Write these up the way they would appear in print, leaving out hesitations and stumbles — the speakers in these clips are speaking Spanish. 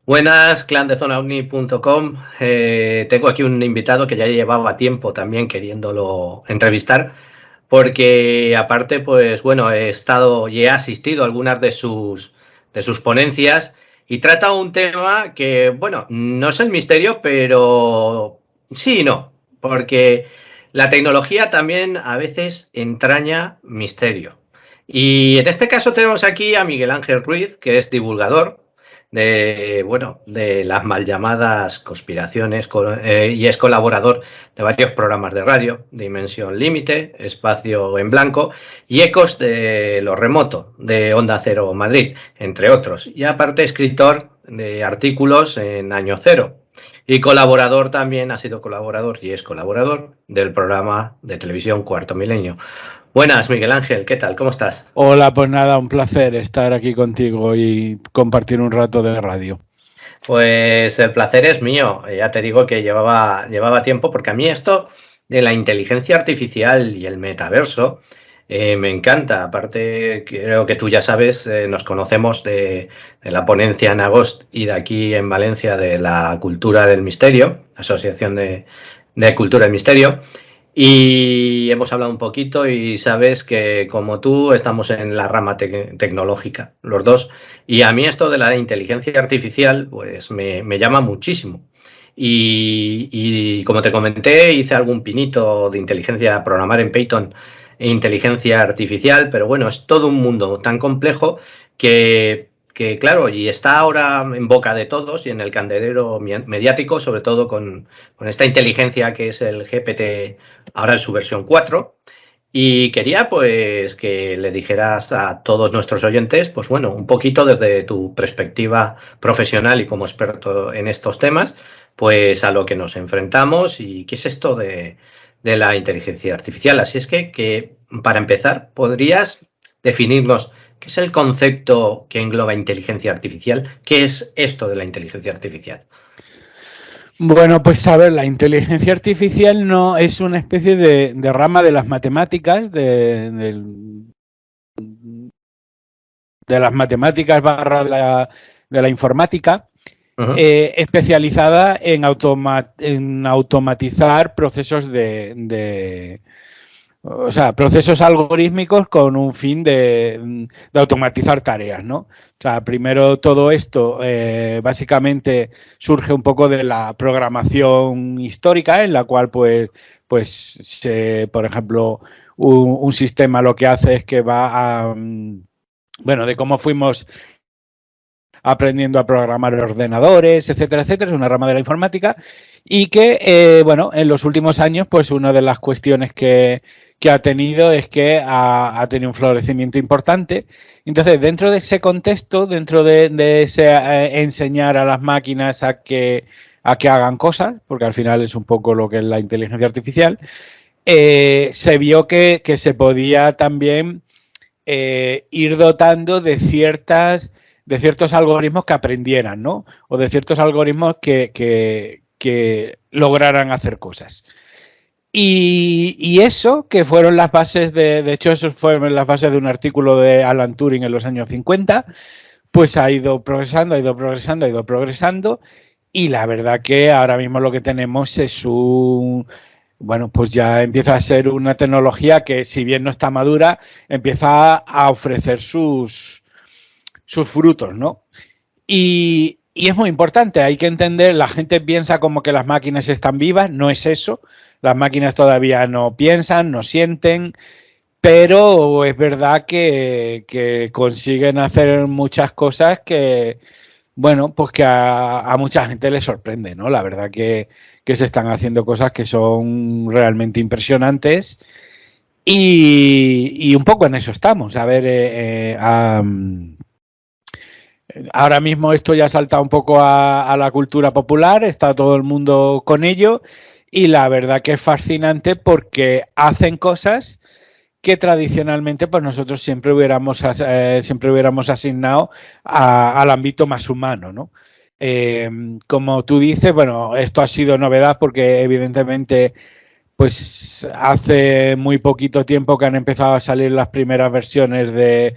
Buenas, clandezonaovni.com. Tengo aquí un invitado que ya llevaba tiempo también queriéndolo entrevistar, porque aparte, pues bueno, he estado y he asistido a algunas de sus ponencias y trata un tema que, bueno, no es el misterio, pero sí y no, porque la tecnología también a veces entraña misterio. Y en este caso tenemos aquí a Miguel Ángel Ruiz, que es divulgador de las mal llamadas conspiraciones y es colaborador de varios programas de radio, Dimensión Límite, Espacio en Blanco y Ecos de lo Remoto, de Onda Cero Madrid, entre otros. Y aparte escritor de artículos en Año Cero. Y colaborador también, ha sido colaborador y es colaborador del programa de televisión Cuarto Milenio. Buenas, Miguel Ángel, ¿qué tal? ¿Cómo estás? Hola, pues nada, un placer estar aquí contigo y compartir un rato de radio. Pues el placer es mío. Ya te digo que llevaba tiempo, porque a mí esto de la inteligencia artificial y el metaverso me encanta. Aparte, creo que tú ya sabes, nos conocemos de la ponencia en agosto y de aquí en Valencia de la Cultura del Misterio, Asociación de Cultura del Misterio. Y hemos hablado un poquito y sabes que como tú estamos en la rama tecnológica, los dos, y a mí esto de la inteligencia artificial pues me llama muchísimo. Y como te comenté, hice algún pinito de inteligencia, programar en Python e inteligencia artificial, pero bueno, es todo un mundo tan complejo que claro, y está ahora en boca de todos y en el candelero mediático, sobre todo con esta inteligencia que es el GPT, ahora en su versión 4. Y quería pues que le dijeras a todos nuestros oyentes, pues bueno, un poquito desde tu perspectiva profesional y como experto en estos temas, pues a lo que nos enfrentamos y qué es esto de la inteligencia artificial. Así es que para empezar, ¿podrías definirnos qué es el concepto que engloba inteligencia artificial? ¿Qué es esto de la inteligencia artificial? Bueno, pues a ver, la inteligencia artificial no es una especie de rama de las matemáticas, de las matemáticas barra de la informática, especializada en automatizar procesos o sea, procesos algorítmicos con un fin de automatizar tareas, ¿no? O sea, primero todo esto básicamente surge un poco de la programación histórica, en la cual pues por ejemplo, un sistema lo que hace es que va a, bueno, de cómo fuimos aprendiendo a programar ordenadores, etcétera, etcétera, es una rama de la informática y que, bueno, en los últimos años, pues una de las cuestiones que ha tenido es que ha tenido un florecimiento importante. Entonces, dentro de ese contexto, dentro de ese enseñar a las máquinas a que hagan cosas, porque al final es un poco lo que es la inteligencia artificial, se vio que se podía también ir dotando de ciertos algoritmos que aprendieran, ¿no? O de ciertos algoritmos que lograran hacer cosas. Y eso, que fueron las bases de hecho, eso fueron las bases de un artículo de Alan Turing en los años 50, pues ha ido progresando, ha ido progresando, ha ido progresando, y la verdad que ahora mismo lo que tenemos es bueno, pues ya empieza a ser una tecnología que, si bien no está madura, empieza a ofrecer sus frutos, ¿no? Y es muy importante, hay que entender, la gente piensa como que las máquinas están vivas, no es eso, las máquinas todavía no piensan, no sienten, pero es verdad que consiguen hacer muchas cosas que, bueno, pues que a mucha gente le sorprende, ¿no? La verdad que se están haciendo cosas que son realmente impresionantes y un poco en eso estamos. A ver, ahora mismo esto ya ha saltado un poco a la cultura popular, está todo el mundo con ello y la verdad que es fascinante porque hacen cosas que tradicionalmente pues nosotros siempre hubiéramos asignado al ámbito más humano, ¿no? Como tú dices, bueno, esto ha sido novedad porque evidentemente pues hace muy poquito tiempo que han empezado a salir las primeras versiones de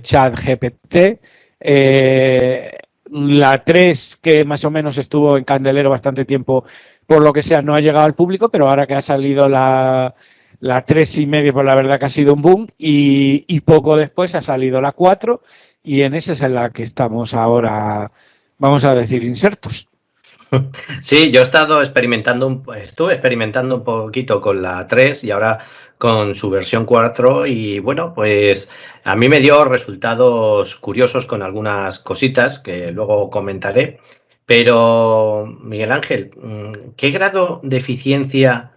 ChatGPT. La 3, que más o menos estuvo en candelero bastante tiempo, por lo que sea, no ha llegado al público, pero ahora que ha salido la 3,5, pues la verdad que ha sido un boom, y poco después ha salido la 4, y en esa es en la que estamos ahora, vamos a decir, insertos. Sí, yo he estado estuve experimentando un poquito con la 3 y ahora con su versión 4 y bueno, pues a mí me dio resultados curiosos con algunas cositas que luego comentaré. Pero, Miguel Ángel, ¿qué grado de eficiencia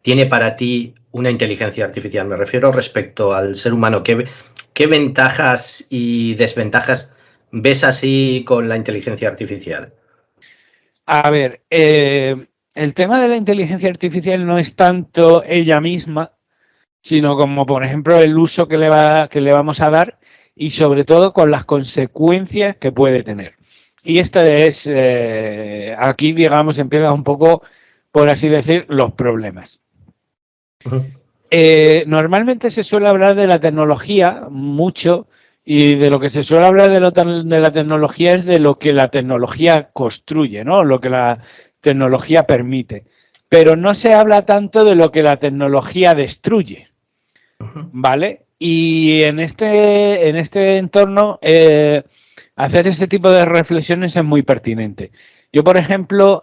tiene para ti una inteligencia artificial? Me refiero respecto al ser humano. ¿Qué ventajas y desventajas ves así con la inteligencia artificial? A ver, el tema de la inteligencia artificial no es tanto ella misma, sino como, por ejemplo, el uso que le vamos a dar y sobre todo con las consecuencias que puede tener. Y este es, aquí, digamos, empieza un poco, por así decir, los problemas. Normalmente se suele hablar de la tecnología mucho y de lo que se suele hablar de la tecnología es de lo que la tecnología construye, ¿no? Lo que la tecnología permite. Pero no se habla tanto de lo que la tecnología destruye, ¿vale? Y en este entorno hacer ese tipo de reflexiones es muy pertinente. Yo, por ejemplo,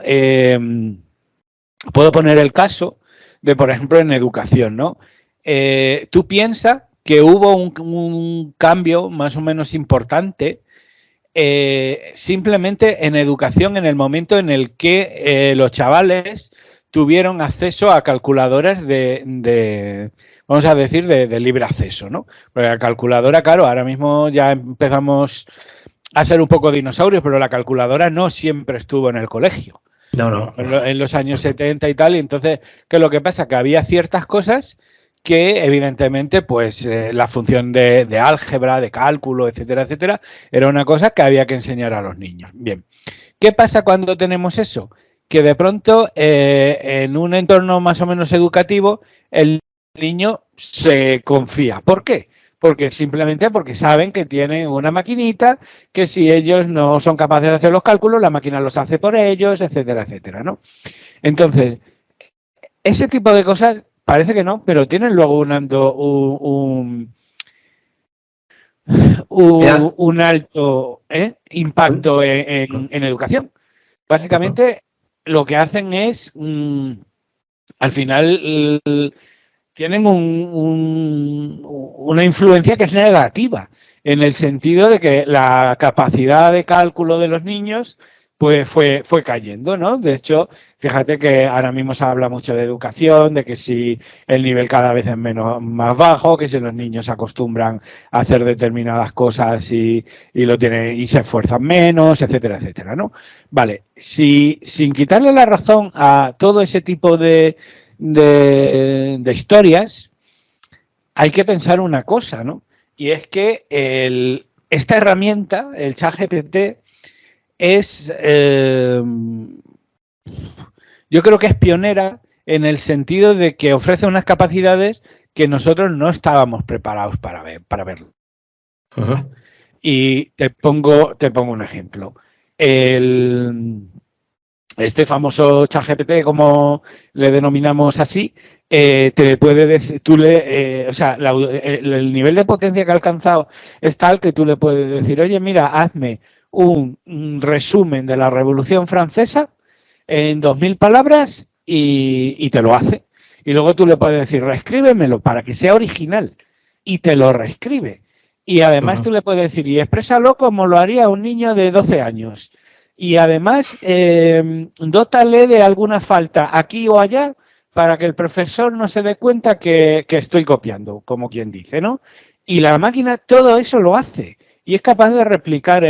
puedo poner el caso de, por ejemplo, en educación, ¿no? Tú piensas que hubo un cambio más o menos importante simplemente en educación en el momento en el que los chavales tuvieron acceso a calculadoras vamos a decir, de libre acceso, ¿no? Porque la calculadora, claro, ahora mismo ya empezamos a ser un poco dinosaurios, pero la calculadora no siempre estuvo en el colegio. No. En los años 70 y tal, y entonces, ¿qué es lo que pasa? Que había ciertas cosas que evidentemente pues la función de álgebra, de cálculo, etcétera, etcétera, era una cosa que había que enseñar a los niños. Bien, ¿qué pasa cuando tenemos eso? Que de pronto en un entorno más o menos educativo el niño se confía. ¿Por qué? Simplemente porque saben que tienen una maquinita que si ellos no son capaces de hacer los cálculos, la máquina los hace por ellos, etcétera, etcétera, ¿no? Entonces, ese tipo de cosas parece que no, pero tienen luego un alto impacto en educación. Básicamente, lo que hacen es, al final, tienen una influencia que es negativa, en el sentido de que la capacidad de cálculo de los niños pues fue cayendo, ¿no? De hecho, fíjate que ahora mismo se habla mucho de educación, de que si el nivel cada vez es más bajo, que si los niños se acostumbran a hacer determinadas cosas y se esfuerzan menos, etcétera, etcétera, ¿no? Vale, sin quitarle la razón a todo ese tipo de historias, hay que pensar una cosa, ¿no? Y es que esta herramienta, el ChatGPT, es, yo creo que es pionera en el sentido de que ofrece unas capacidades que nosotros no estábamos preparados para verlo. Y te pongo un ejemplo. Este famoso ChatGPT, como le denominamos así, te puede decir, el nivel de potencia que ha alcanzado es tal que tú le puedes decir, oye, mira, hazme un resumen de la Revolución Francesa en 2000 palabras y te lo hace. Y luego tú le puedes decir, reescríbemelo para que sea original y te lo reescribe. Y además tú le puedes decir, y exprésalo como lo haría un niño de 12 años. Y además, dótale de alguna falta aquí o allá para que el profesor no se dé cuenta que estoy copiando, como quien dice, ¿no? Y la máquina todo eso lo hace y es capaz de replicar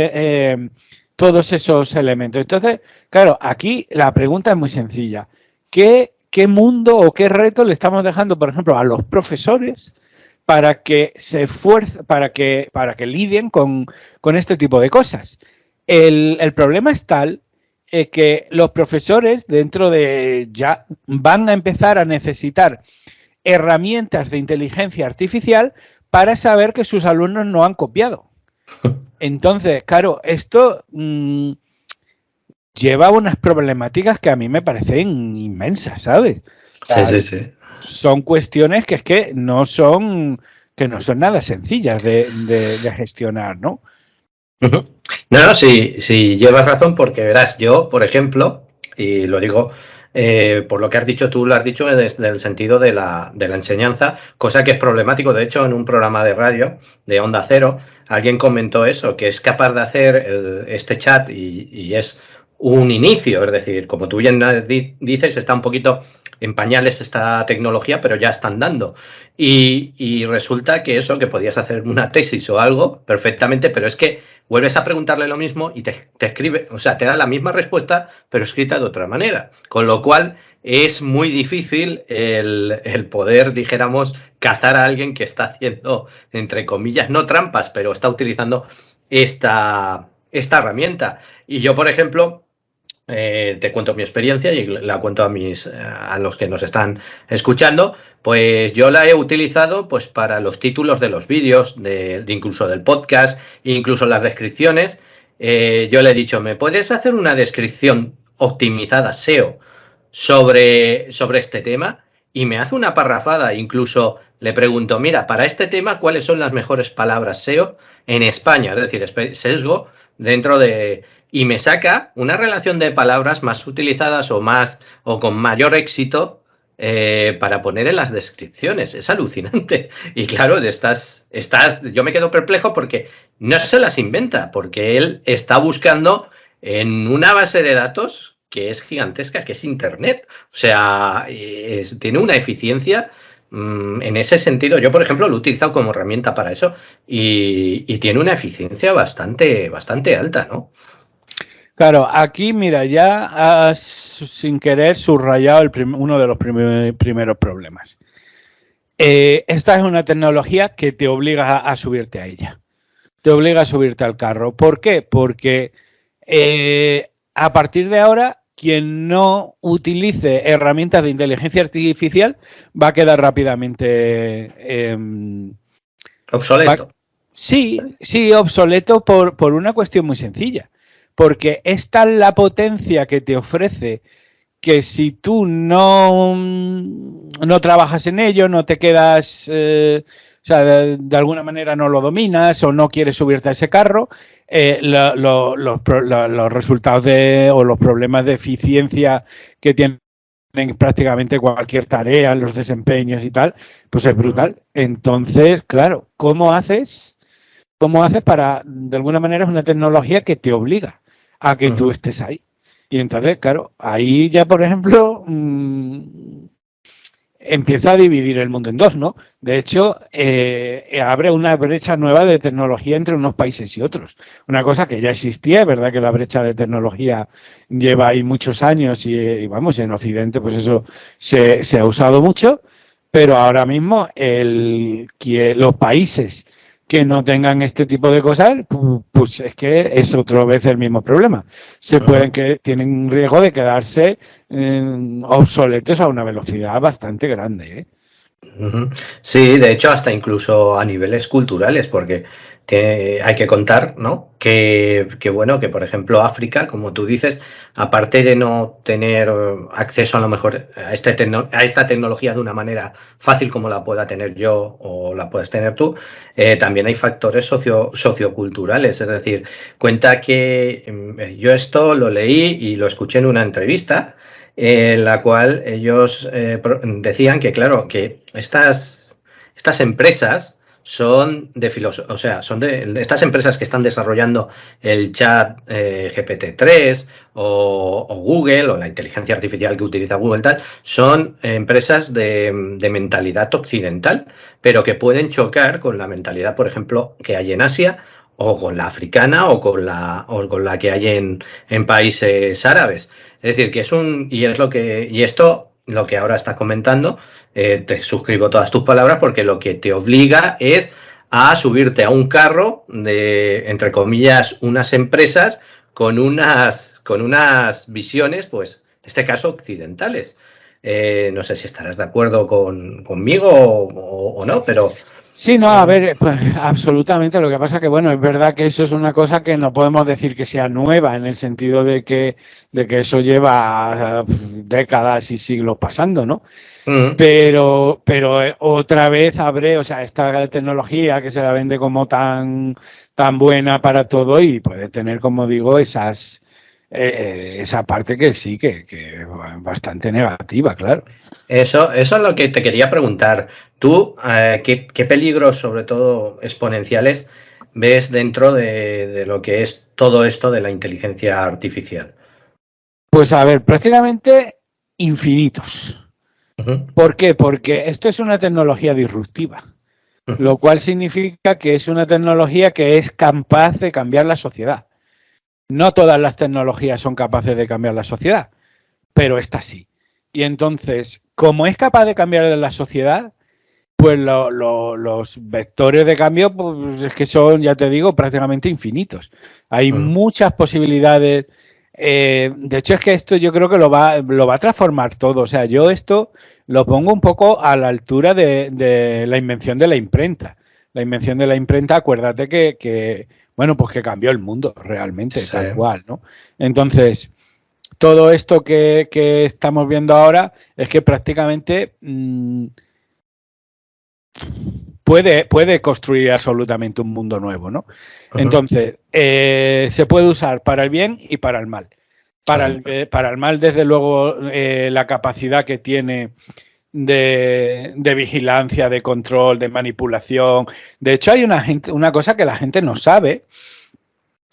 todos esos elementos. Entonces, claro, aquí la pregunta es muy sencilla. ¿Qué mundo o qué reto le estamos dejando, por ejemplo, a los profesores para que se esfuercen, para que lidien con este tipo de cosas? El problema es tal que los profesores dentro de ya van a empezar a necesitar herramientas de inteligencia artificial para saber que sus alumnos no han copiado. Entonces, claro, esto lleva unas problemáticas que a mí me parecen inmensas, ¿sabes? O sea, Sí. son cuestiones que no son nada sencillas de gestionar, ¿no? No, sí, llevas razón porque verás, yo, por ejemplo, y lo digo por lo que has dicho tú, lo has dicho desde el sentido de la enseñanza, cosa que es problemático. De hecho, en un programa de radio de Onda Cero, alguien comentó eso, que es capaz de hacer este chat y es un inicio, es decir, como tú bien dices, está un poquito en pañales esta tecnología, pero ya están dando. Y resulta que eso, que podías hacer una tesis o algo perfectamente, pero es que vuelves a preguntarle lo mismo y te escribe, o sea, te da la misma respuesta, pero escrita de otra manera. Con lo cual es muy difícil el poder, dijéramos, cazar a alguien que está haciendo, entre comillas, no trampas, pero está utilizando esta herramienta. Y yo, por ejemplo, te cuento mi experiencia y la cuento a los que nos están escuchando. Pues yo la he utilizado pues para los títulos de los vídeos, de incluso del podcast, incluso las descripciones. Yo le he dicho, ¿me puedes hacer una descripción optimizada SEO sobre este tema? Y me hace una parrafada. Incluso le pregunto, mira, para este tema, ¿cuáles son las mejores palabras SEO en España? Es decir, sesgo dentro de, y me saca una relación de palabras más utilizadas o con mayor éxito para poner en las descripciones. Es alucinante. Y claro, yo me quedo perplejo porque no se las inventa, porque él está buscando en una base de datos que es gigantesca, que es Internet. O sea, tiene una eficiencia en ese sentido. Yo, por ejemplo, lo he utilizado como herramienta para eso y tiene una eficiencia bastante alta, ¿no? Claro, aquí, mira, ya has sin querer subrayado uno de los primeros problemas. Esta es una tecnología que te obliga a subirte a ella. Te obliga a subirte al carro. ¿Por qué? Porque a partir de ahora, quien no utilice herramientas de inteligencia artificial va a quedar rápidamente obsoleto. Sí, obsoleto por una cuestión muy sencilla. Porque es tal la potencia que te ofrece que si tú no trabajas en ello, no te quedas, o sea, de alguna manera no lo dominas o no quieres subirte a ese carro, los resultados o los problemas de eficiencia que tienen prácticamente cualquier tarea, los desempeños y tal, pues es brutal. Entonces, claro, ¿cómo haces para, de alguna manera, es una tecnología que te obliga a que tú estés ahí? Y entonces, claro, ahí ya, por ejemplo, empieza a dividir el mundo en dos, ¿no? De hecho, abre una brecha nueva de tecnología entre unos países y otros. Una cosa que ya existía, es verdad que la brecha de tecnología lleva ahí muchos años y vamos, en Occidente pues eso se ha usado mucho, pero ahora mismo los países que no tengan este tipo de cosas, pues es que es otra vez el mismo problema. Tienen un riesgo de quedarse obsoletos a una velocidad bastante grande, ¿eh? Sí, de hecho, hasta incluso a niveles culturales, porque hay que contar, ¿no? Que bueno, que por ejemplo África, como tú dices, aparte de no tener acceso a lo mejor a esta tecnología de una manera fácil como la pueda tener yo o la puedes tener tú, también hay factores socioculturales. Es decir, cuenta que yo esto lo leí y lo escuché en una entrevista en la cual ellos decían que, claro, que estas empresas son de o sea, son de estas empresas que están desarrollando el chat GPT-3 o Google o la inteligencia artificial que utiliza Google tal, son empresas de mentalidad occidental, pero que pueden chocar con la mentalidad, por ejemplo, que hay en Asia o con la africana o con la que hay en países árabes. Es decir, que y esto, lo que ahora estás comentando, te suscribo todas tus palabras porque lo que te obliga es a subirte a un carro de, entre comillas, unas empresas con unas visiones, pues, en este caso, occidentales. No sé si estarás de acuerdo conmigo o no, pero Sí, no, a ver, pues, absolutamente. Lo que pasa que, bueno, es verdad que eso es una cosa que no podemos decir que sea nueva en el sentido de que eso lleva décadas y siglos pasando, ¿no? Mm. Pero otra vez habré, o sea, esta tecnología que se la vende como tan buena para todo y puede tener, como digo, esa parte que sí, que es bastante negativa, claro. Eso es lo que te quería preguntar. ¿Tú qué peligros, sobre todo exponenciales, ves dentro de lo que es todo esto de la inteligencia artificial? Pues a ver, prácticamente infinitos. Ujú, ¿Por qué? Porque esto es una tecnología disruptiva, ujú, lo cual significa que es una tecnología que es capaz de cambiar la sociedad. No todas las tecnologías son capaces de cambiar la sociedad, pero esta sí. Y entonces, como es capaz de cambiar la sociedad, pues los vectores de cambio, pues es que son, ya te digo, prácticamente infinitos. Hay ujú. muchas posibilidades. De hecho, es que esto yo creo que lo va a transformar todo. O sea, yo esto lo pongo un poco a la altura de la invención de la imprenta. La invención de la imprenta, acuérdate bueno, pues que cambió el mundo realmente, Sí. tal cual, ¿no? Entonces, todo esto que estamos viendo ahora es que prácticamente puede construir absolutamente un mundo nuevo, ¿no? Ujú. Entonces, se puede usar para el bien y para el mal. Para el mal, desde luego, la capacidad que tiene de vigilancia, de control, de manipulación. De hecho, hay una cosa que la gente no sabe,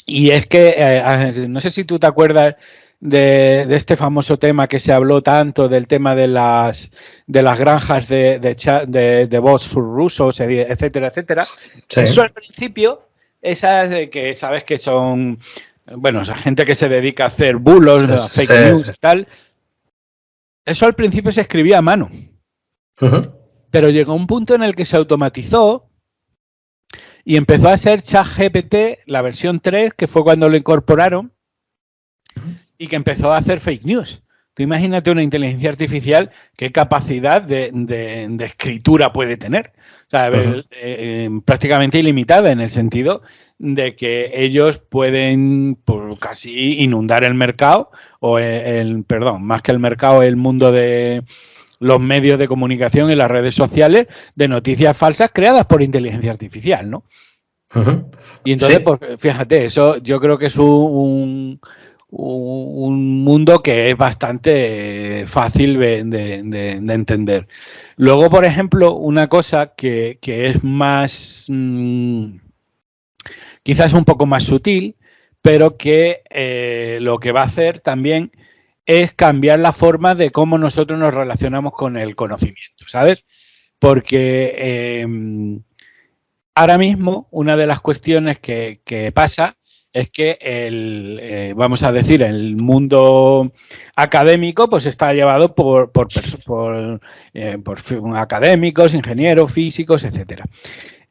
y es que, no sé si tú te acuerdas de este famoso tema que se habló tanto, del tema de las granjas de bots rusos, etcétera, etcétera. Sí. Eso al principio, esas que sabes que son, bueno, esa gente que se dedica a hacer bulos, Sí, a sí, fake news sí. y tal, eso al principio se escribía a mano, Ujú, pero llegó un punto en el que se automatizó y empezó a ser ChatGPT, la versión 3, que fue cuando lo incorporaron, ujú. y que empezó a hacer fake news. Tú imagínate una inteligencia artificial, qué capacidad de escritura puede tener. O sea, Ujú. prácticamente ilimitada en el sentido de que ellos pueden pues, casi inundar el mercado, perdón, más que el mercado, el mundo de los medios de comunicación y las redes sociales de noticias falsas creadas por inteligencia artificial, ¿no? Ujú. Y entonces, Sí. pues fíjate, eso yo creo que es un mundo que es bastante fácil de entender. Luego, por ejemplo, una cosa que es más, quizás un poco más sutil, pero que lo que va a hacer también es cambiar la forma de cómo nosotros nos relacionamos con el conocimiento, ¿sabes? Porque ahora mismo una de las cuestiones que pasa es que vamos a decir, el mundo académico pues está llevado por académicos, ingenieros, físicos, etcétera.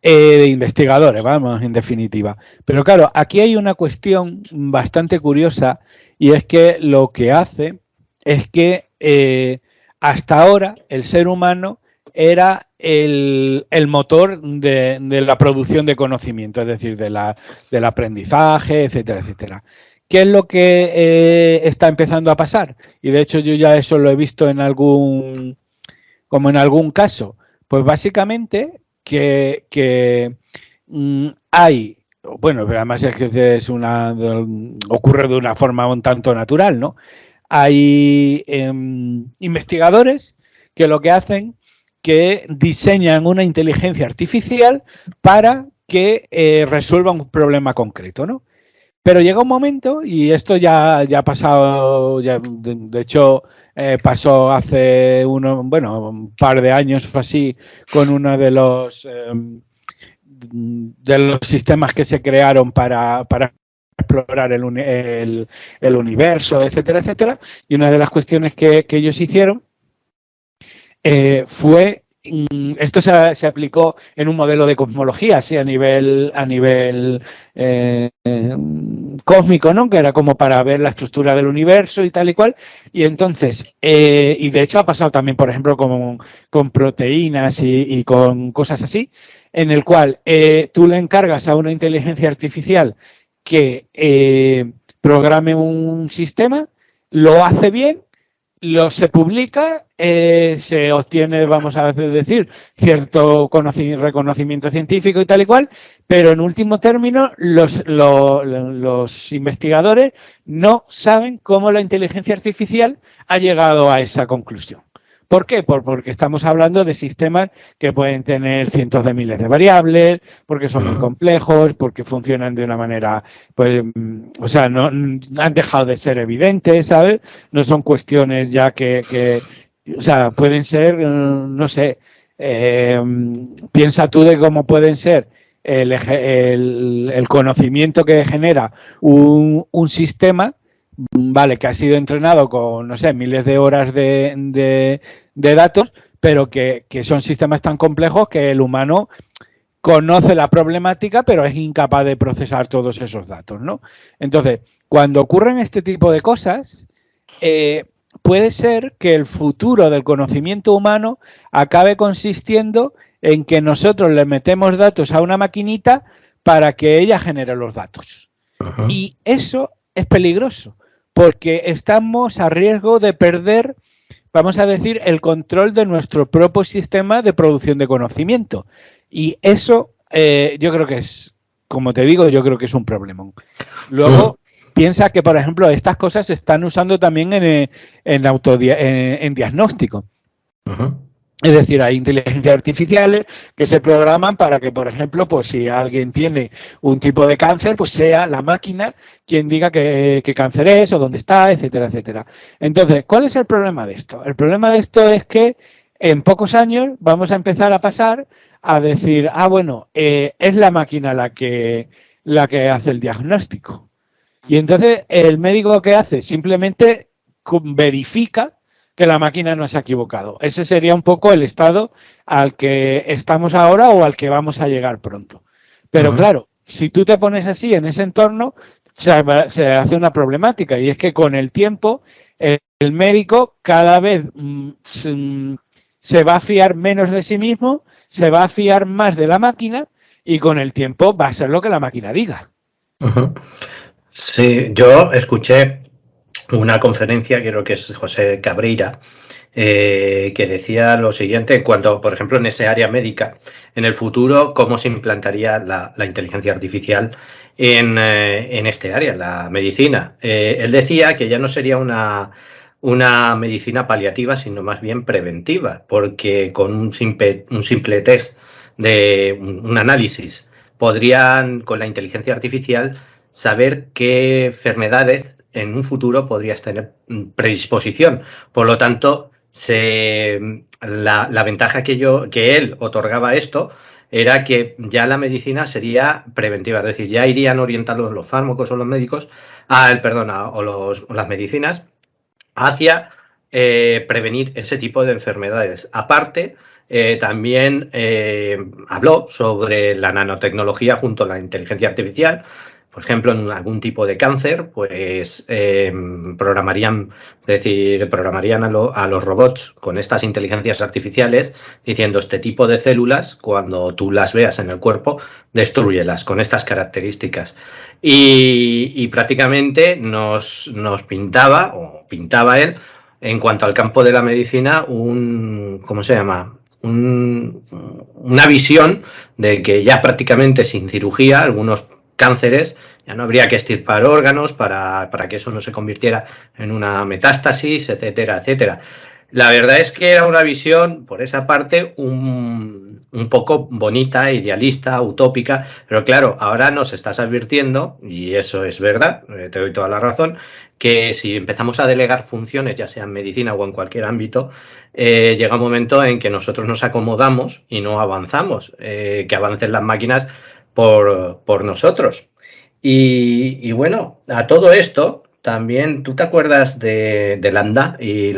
De investigadores, vamos, en definitiva. Pero claro, aquí hay una cuestión bastante curiosa y es que lo que hace es que hasta ahora el ser humano era el motor de la producción de conocimiento, es decir, del aprendizaje, etcétera, etcétera. ¿Qué es lo que está empezando a pasar? Y de hecho yo ya eso lo he visto como en algún caso. Pues básicamente hay, bueno, pero además es que ocurre de una forma un tanto natural, ¿no? Hay investigadores que lo que hacen que diseñan una inteligencia artificial para que resuelva un problema concreto, ¿no? Pero llega un momento, y esto ya ha pasado, de hecho, pasó hace un par de años o así, con uno de los sistemas que se crearon para explorar el universo, etcétera, etcétera. Y una de las cuestiones que ellos hicieron fue esto se aplicó en un modelo de cosmología, sí, a nivel cósmico, ¿no? Que era como para ver la estructura del universo y tal y cual. Y entonces, y de hecho ha pasado también, por ejemplo, con proteínas y con cosas así, en el cual tú le encargas a una inteligencia artificial que programe un sistema, lo hace bien, se publica, se obtiene, vamos a decir, cierto reconocimiento científico y tal y cual, pero en último término los investigadores no saben cómo la inteligencia artificial ha llegado a esa conclusión. ¿Por qué? Porque estamos hablando de sistemas que pueden tener cientos de miles de variables, porque son muy complejos, porque funcionan de una manera, pues, o sea, no han dejado de ser evidentes, ¿sabes? No son cuestiones ya o sea, pueden ser, no sé, piensa tú de cómo pueden ser el conocimiento que genera un sistema, vale, que ha sido entrenado con, no sé, miles de horas de datos, pero que son sistemas tan complejos que el humano conoce la problemática, pero es incapaz de procesar todos esos datos, ¿no? Entonces, cuando ocurren este tipo de cosas, puede ser que el futuro del conocimiento humano acabe consistiendo en que nosotros le metemos datos a una maquinita para que ella genere los datos. Y eso es peligroso, porque estamos a riesgo de perder, vamos a decir, el control de nuestro propio sistema de producción de conocimiento. Y eso yo creo que es, como te digo, yo creo que es un problemón. Luego, piensa que, por ejemplo, estas cosas se están usando también en diagnóstico. Es decir, hay inteligencias artificiales que se programan para que, por ejemplo, pues si alguien tiene un tipo de cáncer, pues sea la máquina quien diga qué cáncer es o dónde está, etcétera, etcétera. Entonces, ¿cuál es el problema de esto? El problema de esto es que en pocos años vamos a empezar a pasar a decir, bueno, es la máquina la que hace el diagnóstico. Y entonces el médico ¿qué hace? Simplemente verifica que la máquina no se ha equivocado. Ese sería un poco el estado al que estamos ahora o al que vamos a llegar pronto. Pero claro, si tú te pones así en ese entorno, se hace una problemática, y es que con el tiempo el médico cada vez se va a fiar menos de sí mismo, se va a fiar más de la máquina, y con el tiempo va a ser lo que la máquina diga. Sí, yo escuché una conferencia, creo que es José Cabreira, que decía lo siguiente en cuanto, por ejemplo, en ese área médica, en el futuro, cómo se implantaría la inteligencia artificial en este área, la medicina. Él decía que ya no sería una medicina paliativa, sino más bien preventiva, porque con un simple test de un análisis podrían, con la inteligencia artificial, saber qué enfermedades en un futuro podrías tener predisposición. Por lo tanto, la ventaja que él otorgaba a esto era que ya la medicina sería preventiva, es decir, ya irían orientados los fármacos o los médicos, o las medicinas hacia prevenir ese tipo de enfermedades. Aparte, también habló sobre la nanotecnología junto a la inteligencia artificial. Por ejemplo, en algún tipo de cáncer, pues programarían a los robots con estas inteligencias artificiales diciendo este tipo de células, cuando tú las veas en el cuerpo, destrúyelas con estas características. Y prácticamente nos pintaba él, en cuanto al campo de la medicina, ¿cómo se llama? Una visión de que ya prácticamente sin cirugía, algunos cánceres, ya no habría que extirpar órganos para que eso no se convirtiera en una metástasis, etcétera, etcétera. La verdad es que era una visión, por esa parte, un poco bonita, idealista, utópica, pero claro, ahora nos estás advirtiendo, y eso es verdad, te doy toda la razón, que si empezamos a delegar funciones, ya sea en medicina o en cualquier ámbito, llega un momento en que nosotros nos acomodamos y no avanzamos, que avancen las máquinas por nosotros. Y bueno, a todo esto, también, ¿tú te acuerdas de Landa y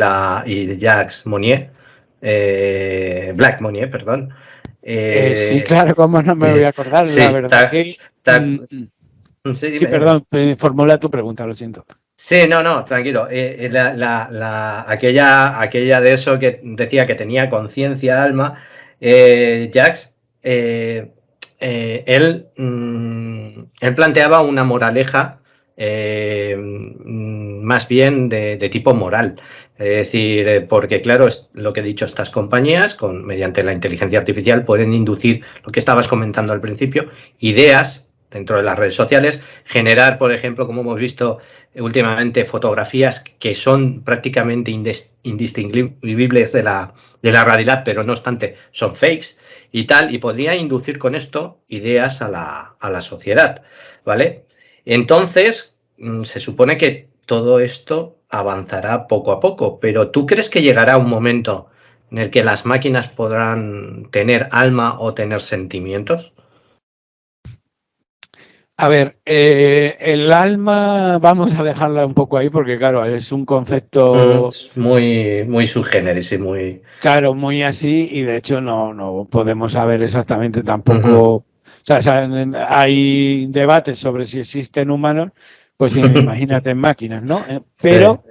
Jacques Monnier? Black Money, perdón. Sí, claro, cómo no me voy a acordar, sí, la verdad que... sí, Sí, perdón, formula tu pregunta, lo siento. Sí, no, tranquilo. Aquella de eso que decía que tenía conciencia, alma, Jax, él planteaba una moraleja más bien de tipo moral. Es decir, porque claro, es lo que he dicho, estas compañías, mediante la inteligencia artificial, pueden inducir lo que estabas comentando al principio, ideas dentro de las redes sociales, generar, por ejemplo, como hemos visto últimamente, fotografías que son prácticamente indistinguibles de la realidad, pero no obstante son fakes y tal, y podría inducir con esto ideas a la sociedad, ¿vale? Entonces, se supone que todo esto avanzará poco a poco, pero ¿tú crees que llegará un momento en el que las máquinas podrán tener alma o tener sentimientos? A ver, el alma vamos a dejarla un poco ahí porque, claro, es un concepto muy subgéneris y muy... Claro, muy así, y de hecho no podemos saber exactamente tampoco. O sea, hay debates sobre si existen humanos, pues imagínate en máquinas, ¿no? Pero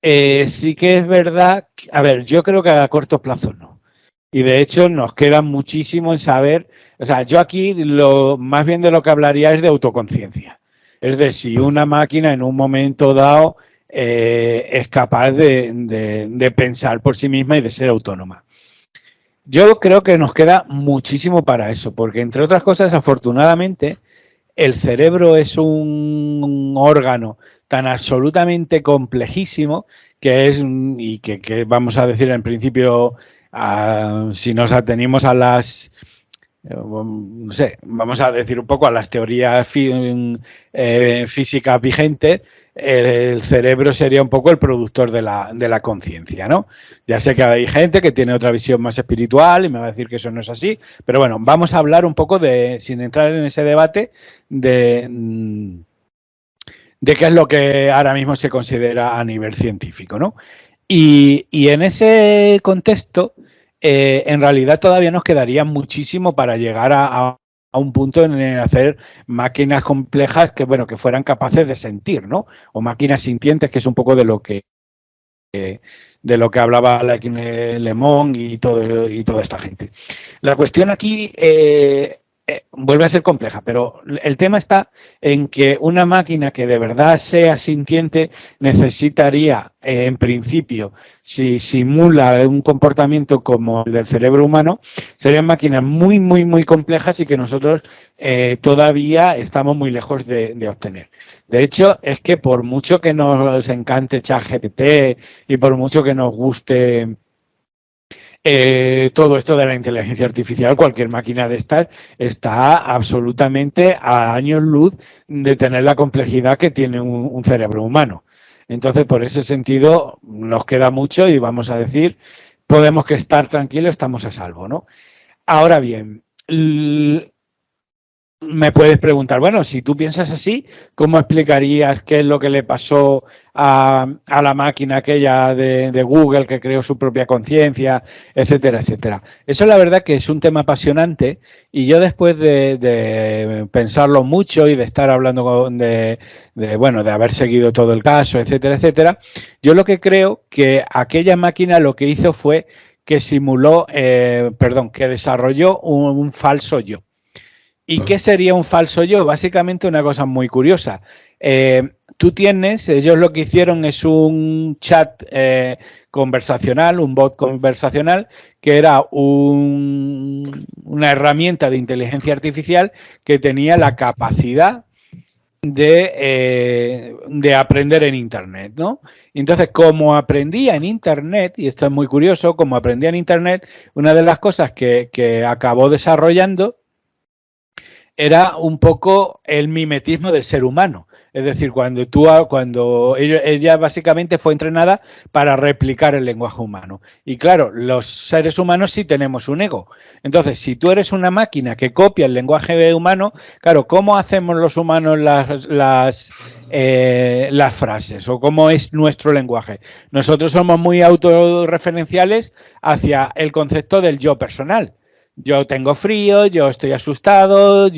sí que es verdad, a ver, yo creo que a corto plazo no. Y de hecho nos queda muchísimo en saber, o sea, yo aquí más bien de lo que hablaría es de autoconciencia. Es decir, si una máquina en un momento dado es capaz de pensar por sí misma y de ser autónoma. Yo creo que nos queda muchísimo para eso, porque entre otras cosas, afortunadamente, el cerebro es un órgano tan absolutamente complejísimo que es, y que vamos a decir en principio, si nos atenimos a las, no sé, vamos a decir un poco a las teorías físicas vigentes, el cerebro sería un poco el productor de la conciencia, ¿no? Ya sé que hay gente que tiene otra visión más espiritual y me va a decir que eso no es así, pero bueno, vamos a hablar un poco sin entrar en ese debate, de qué es lo que ahora mismo se considera a nivel científico, ¿no? Y en ese contexto, en realidad todavía nos quedaría muchísimo para llegar a un punto en el hacer máquinas complejas que, bueno, que fueran capaces de sentir, ¿no? O máquinas sintientes, que es un poco de lo que hablaba Le Monde y toda esta gente. La cuestión aquí vuelve a ser compleja, pero el tema está en que una máquina que de verdad sea sintiente necesitaría, en principio, si simula un comportamiento como el del cerebro humano, serían máquinas muy, muy, muy complejas y que nosotros todavía estamos muy lejos de obtener. De hecho, es que por mucho que nos encante ChatGPT y por mucho que nos guste todo esto de la inteligencia artificial, cualquier máquina de estas está absolutamente a años luz de tener la complejidad que tiene un cerebro humano. Entonces, por ese sentido, nos queda mucho y vamos a decir, podemos que estar tranquilos, estamos a salvo, ¿no? Ahora bien, me puedes preguntar, bueno, si tú piensas así, ¿cómo explicarías qué es lo que le pasó a la máquina aquella de Google que creó su propia conciencia, etcétera, etcétera? Eso la verdad que es un tema apasionante y yo después de pensarlo mucho y de estar hablando de haber seguido todo el caso, etcétera, etcétera, yo lo que creo que aquella máquina lo que hizo fue que simuló, que desarrolló un falso yo. ¿Y qué sería un falso yo? Básicamente una cosa muy curiosa. Ellos lo que hicieron es un chat conversacional, un bot conversacional, que era una herramienta de inteligencia artificial que tenía la capacidad de aprender en Internet, ¿no? Entonces, como aprendía en Internet, y esto es muy curioso, como aprendía en Internet, una de las cosas que acabó desarrollando era un poco el mimetismo del ser humano. Es decir, cuando ella básicamente fue entrenada para replicar el lenguaje humano. Y claro, los seres humanos sí tenemos un ego. Entonces, si tú eres una máquina que copia el lenguaje humano, claro, ¿cómo hacemos los humanos las frases? ¿O cómo es nuestro lenguaje? Nosotros somos muy autorreferenciales hacia el concepto del yo personal. Yo tengo frío, yo estoy asustado,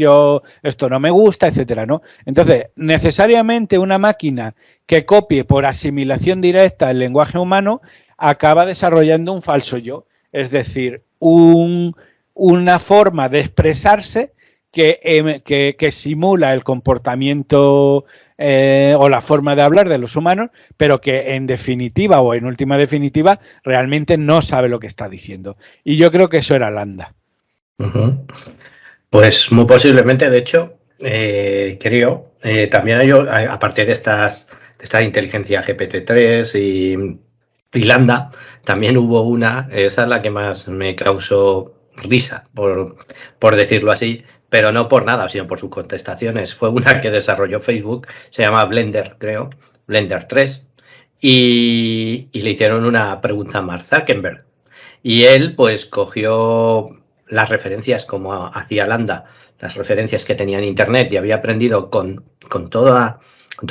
esto no me gusta, etcétera, ¿no? Entonces, necesariamente una máquina que copie por asimilación directa el lenguaje humano acaba desarrollando un falso yo, es decir, una forma de expresarse que simula el comportamiento o la forma de hablar de los humanos, pero que en definitiva o en última definitiva realmente no sabe lo que está diciendo. Y yo creo que eso era Lambda. Pues muy posiblemente, de hecho, creo, también hay, aparte de esta inteligencia GPT-3 y Lambda, también hubo una, esa es la que más me causó risa, por decirlo así, pero no por nada, sino por sus contestaciones. Fue una que desarrolló Facebook, se llama Blender, creo, Blender 3, y le hicieron una pregunta a Mark Zuckerberg. Y él, pues, cogió las referencias como hacía Lambda, las referencias que tenía en Internet y había aprendido con toda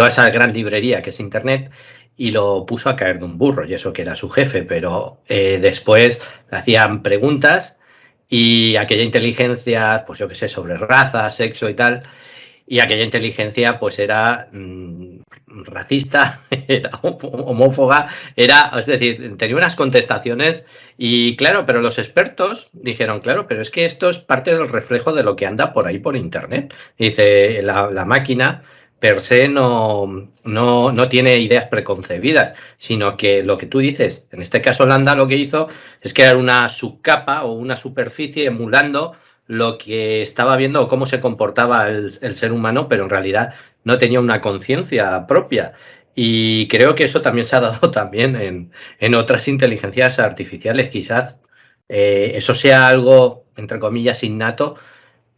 esa gran librería que es Internet y lo puso a caer de un burro, y eso que era su jefe, pero después le hacían preguntas y aquella inteligencia, pues yo qué sé, sobre raza, sexo y tal, y aquella inteligencia pues era racista, era homófoba, es decir, tenía unas contestaciones y claro, pero los expertos dijeron, claro, pero es que esto es parte del reflejo de lo que anda por ahí por Internet. Dice, la máquina per se no tiene ideas preconcebidas, sino que lo que tú dices, en este caso Lambda lo que hizo es crear una subcapa o una superficie emulando lo que estaba viendo o cómo se comportaba el ser humano, pero en realidad no tenía una conciencia propia. Y creo que eso también se ha dado también en otras inteligencias artificiales. Quizás eso sea algo, entre comillas, innato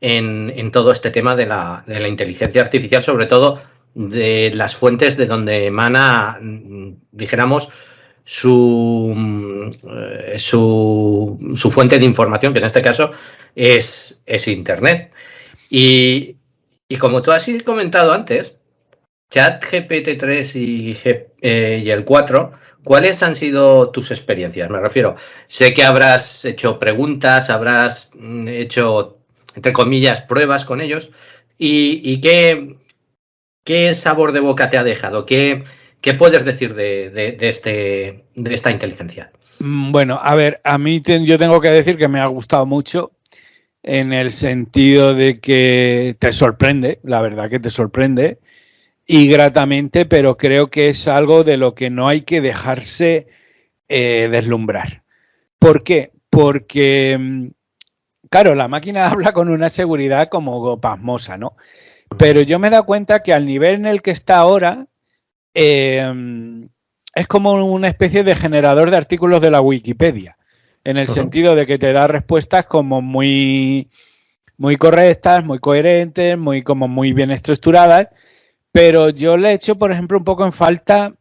en todo este tema de la inteligencia artificial, sobre todo de las fuentes de donde emana, dijéramos, su fuente de información, que en este caso es Internet. Y como tú has comentado antes, ChatGPT-3 y el 4, ¿cuáles han sido tus experiencias? Me refiero, sé que habrás hecho preguntas, habrás hecho, entre comillas, pruebas con ellos. ¿Y qué sabor de boca te ha dejado? ¿Qué puedes decir de esta inteligencia? Bueno, a ver, a mí yo tengo que decir que me ha gustado mucho en el sentido de que te sorprende, la verdad que te sorprende, y gratamente, pero creo que es algo de lo que no hay que dejarse deslumbrar. ¿Por qué? Porque, claro, la máquina habla con una seguridad como pasmosa, ¿no? Pero yo me he dado cuenta que al nivel en el que está ahora, es como una especie de generador de artículos de la Wikipedia, en el sentido de que te da respuestas como muy correctas, muy coherentes, muy bien estructuradas, pero yo le he hecho, por ejemplo, un poco en falta,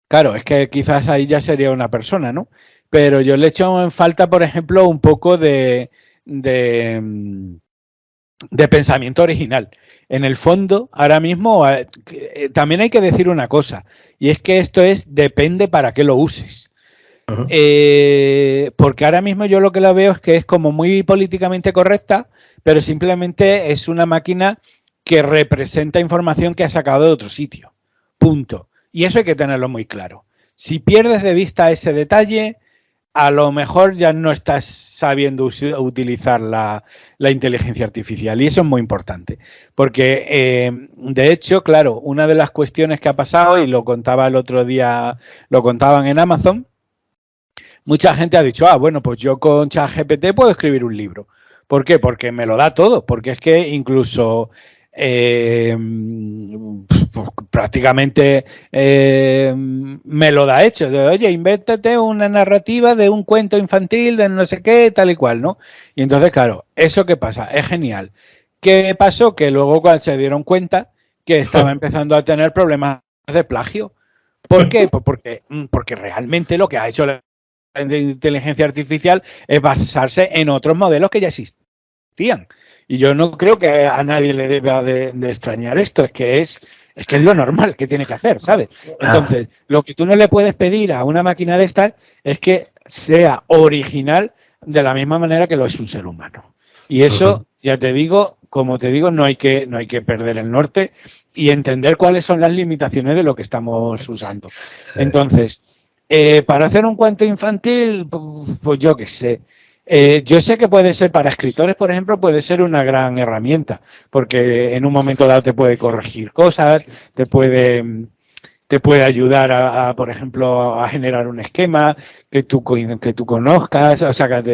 claro, es que quizás ahí ya sería una persona, ¿no? Pero yo le he hecho en falta, por ejemplo, un poco de pensamiento original. En el fondo, ahora mismo, también hay que decir una cosa, y es que esto depende para qué lo uses. Porque ahora mismo yo lo que la veo es que es como muy políticamente correcta, pero simplemente es una máquina que representa información que ha sacado de otro sitio. Punto. Y eso hay que tenerlo muy claro. Si pierdes de vista ese detalle, a lo mejor ya no estás sabiendo utilizar la inteligencia artificial, y eso es muy importante, porque de hecho, claro, una de las cuestiones que ha pasado, y lo contaba el otro día, lo contaban en Amazon, mucha gente ha dicho, bueno, pues yo con ChatGPT puedo escribir un libro. ¿Por qué? Porque me lo da todo, porque es que incluso prácticamente me lo da hecho. Oye, invéntate una narrativa de un cuento infantil de no sé qué, tal y cual, ¿no? Y entonces, claro, ¿eso qué pasa? Es genial. ¿Qué pasó? Que luego cuando se dieron cuenta que estaba empezando a tener problemas de plagio. ¿Por qué? Pues porque realmente lo que ha hecho la inteligencia artificial es basarse en otros modelos que ya existían. Y yo no creo que a nadie le deba de extrañar esto, es que es lo normal que tiene que hacer, ¿sabes? Entonces, lo que tú no le puedes pedir a una máquina de estas es que sea original de la misma manera que lo es un ser humano. Y eso, ya te digo, como te digo, no hay que perder el norte y entender cuáles son las limitaciones de lo que estamos usando. Entonces, para hacer un cuento infantil, pues yo qué sé. Yo sé que puede ser para escritores, por ejemplo, puede ser una gran herramienta, porque en un momento dado te puede corregir cosas, te puede ayudar por ejemplo, a generar un esquema que tú conozcas, o sea,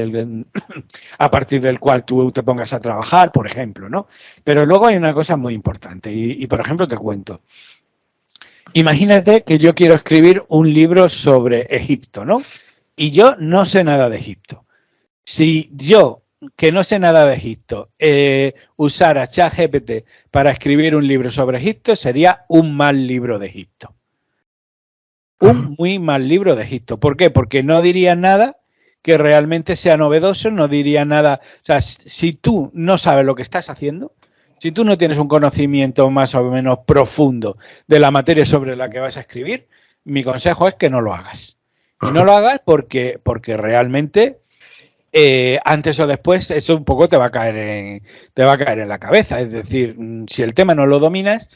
a partir del cual tú te pongas a trabajar, por ejemplo, ¿no? Pero luego hay una cosa muy importante y por ejemplo, te cuento. Imagínate que yo quiero escribir un libro sobre Egipto, ¿no? Y yo no sé nada de Egipto. Si yo, que no sé nada de Egipto, usara ChatGPT para escribir un libro sobre Egipto, sería un mal libro de Egipto. Un muy mal libro de Egipto. ¿Por qué? Porque no diría nada que realmente sea novedoso, no diría nada. O sea, si tú no sabes lo que estás haciendo, si tú no tienes un conocimiento más o menos profundo de la materia sobre la que vas a escribir, mi consejo es que no lo hagas. Y no lo hagas porque realmente antes o después eso un poco te va a caer en la cabeza. Es decir, si el tema no lo dominas,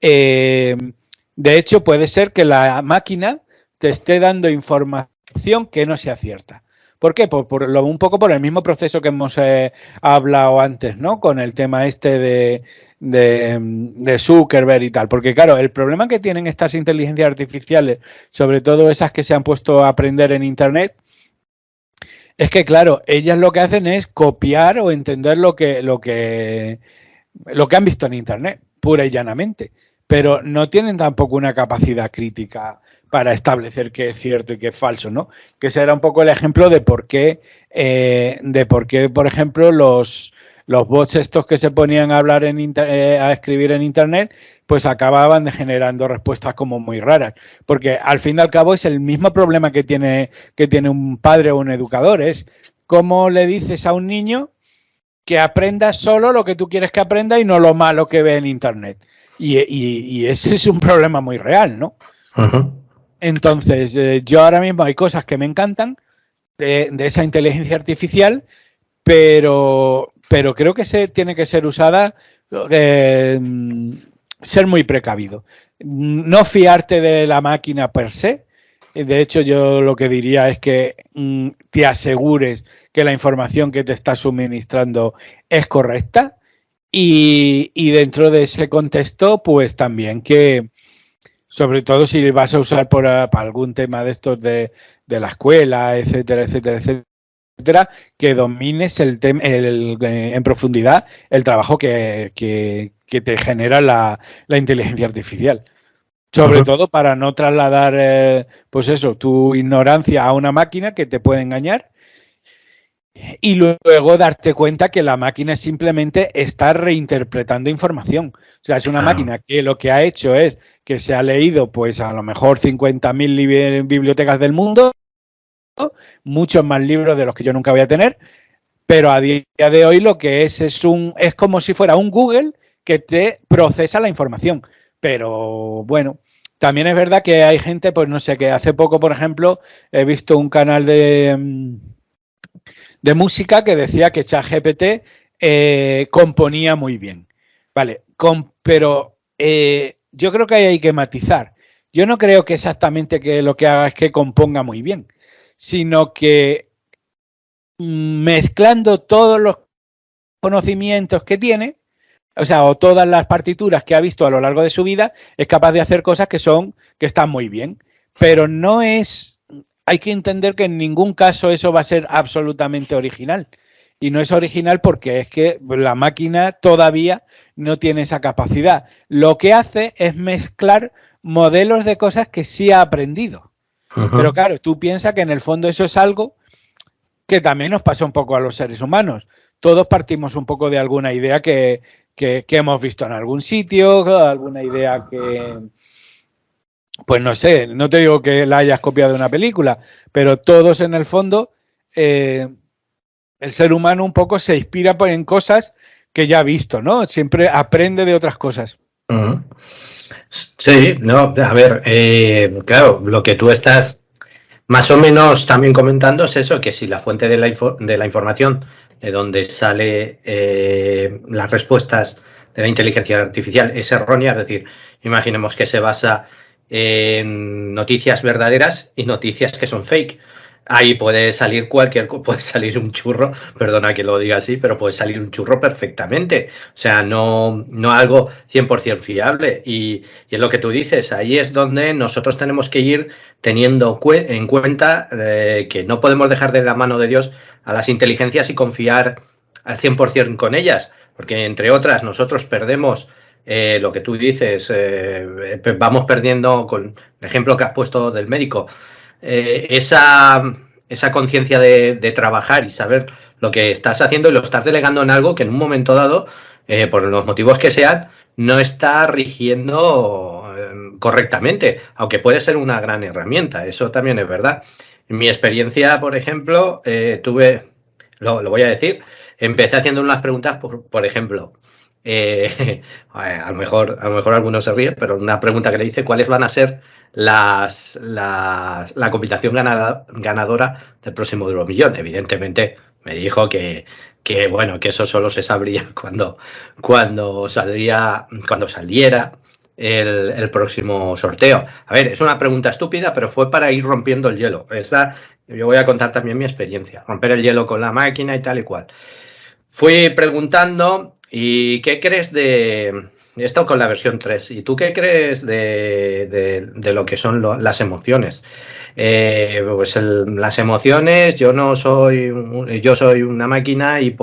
de hecho puede ser que la máquina te esté dando información que no sea cierta. ¿Por qué? Un poco por el mismo proceso que hemos hablado antes, ¿no? Con el tema este de Zuckerberg y tal. Porque claro, el problema que tienen estas inteligencias artificiales, sobre todo esas que se han puesto a aprender en Internet, es que, claro, ellas lo que hacen es copiar o entender lo que han visto en Internet, pura y llanamente. Pero no tienen tampoco una capacidad crítica para establecer qué es cierto y qué es falso, ¿no? Que ese era un poco el ejemplo de por qué, por ejemplo, los bots estos que se ponían a hablar a escribir en Internet, pues acababan generando respuestas como muy raras. Porque al fin y al cabo es el mismo problema que tiene un padre o un educador. Es cómo le dices a un niño que aprenda solo lo que tú quieres que aprenda y no lo malo que ve en Internet. Y ese es un problema muy real, ¿no? Entonces, yo ahora mismo hay cosas que me encantan de esa inteligencia artificial, pero creo que tiene que ser usada, ser muy precavido. No fiarte de la máquina per se. De hecho, yo lo que diría es que te asegures que la información que te está suministrando es correcta y dentro de ese contexto, pues también que, sobre todo si vas a usar para algún tema de estos de la escuela, etcétera, etcétera, etcétera, que domines en profundidad el trabajo que te genera la inteligencia artificial. Sobre todo para no trasladar, pues eso, tu ignorancia a una máquina que te puede engañar y luego darte cuenta que la máquina simplemente está reinterpretando información. O sea, es una máquina que lo que ha hecho es que se ha leído, pues a lo mejor 50.000 bibliotecas del mundo, muchos más libros de los que yo nunca voy a tener, pero a día de hoy lo que es como si fuera un Google que te procesa la información. Pero bueno, también es verdad que hay gente, pues no sé, que hace poco, por ejemplo, he visto un canal de música que decía que ChatGPT componía muy bien. Vale, pero yo creo que ahí hay que matizar. Yo no creo que exactamente que lo que haga es que componga muy bien, sino que mezclando todos los conocimientos que tiene, o sea, o todas las partituras que ha visto a lo largo de su vida, es capaz de hacer cosas que están muy bien. Pero no es, hay que entender que en ningún caso eso va a ser absolutamente original. Y no es original porque es que la máquina todavía no tiene esa capacidad. Lo que hace es mezclar modelos de cosas que sí ha aprendido. Pero claro, tú piensas que en el fondo eso es algo que también nos pasa un poco a los seres humanos. todos partimos un poco de alguna idea que hemos visto en algún sitio, alguna idea que, pues no sé, no te digo que la hayas copiado de una película, pero todos en el fondo, el ser humano un poco se inspira en cosas que ya ha visto, ¿no? Siempre aprende de otras cosas. Sí, no, a ver, claro, lo que tú estás más o menos también comentando es eso, que si la fuente de la información de donde sale las respuestas de la inteligencia artificial es errónea, es decir, imaginemos que se basa en noticias verdaderas y noticias que son fake. Ahí puede salir puede salir un churro, perdona que lo diga así, pero puede salir un churro perfectamente. O sea, no algo 100% fiable. Y es lo que tú dices, ahí es donde nosotros tenemos que ir teniendo en cuenta que no podemos dejar de la mano de Dios a las inteligencias y confiar al 100% con ellas. Porque, entre otras, nosotros perdemos lo que tú dices, vamos perdiendo, con el ejemplo que has puesto del médico, esa conciencia de trabajar y saber lo que estás haciendo y lo estás delegando en algo que en un momento dado, por los motivos que sean, no está rigiendo correctamente, aunque puede ser una gran herramienta, eso también es verdad. En mi experiencia, por ejemplo, lo voy a decir, empecé haciendo unas preguntas, por ejemplo, a lo mejor algunos se ríen, pero una pregunta que le hice, ¿cuáles van a ser la compilación ganadora del próximo Euromillón? Evidentemente me dijo que bueno, que eso solo se sabría cuando saliera el próximo sorteo. A ver, es una pregunta estúpida, pero fue para ir rompiendo el hielo. Yo voy a contar también mi experiencia, romper el hielo con la máquina y tal y cual. Fui preguntando, ¿y qué crees de esto con la versión 3? ¿Y tú qué crees de lo que son las emociones? Pues las emociones, yo soy una máquina y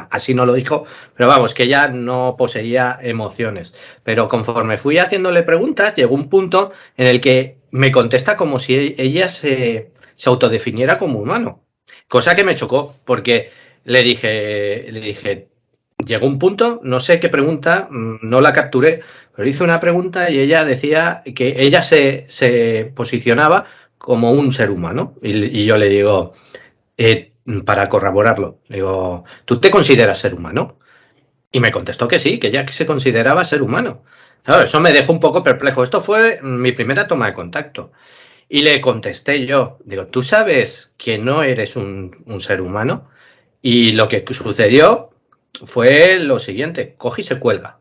así no lo dijo, pero vamos, que ella no poseía emociones. Pero conforme fui haciéndole preguntas, llegó un punto en el que me contesta como si ella se autodefiniera como humano, cosa que me chocó, porque le dije, llegó un punto, no sé qué pregunta, no la capturé, pero hice una pregunta y ella decía que ella se posicionaba como un ser humano. Y yo le digo, para corroborarlo, le digo, ¿tú te consideras ser humano? Y me contestó que sí, que ella se consideraba ser humano. Claro, eso me dejó un poco perplejo. Esto fue mi primera toma de contacto. Y le contesté yo, digo, ¿tú sabes que no eres un ser humano? Y lo que sucedió fue lo siguiente, coge y se cuelga.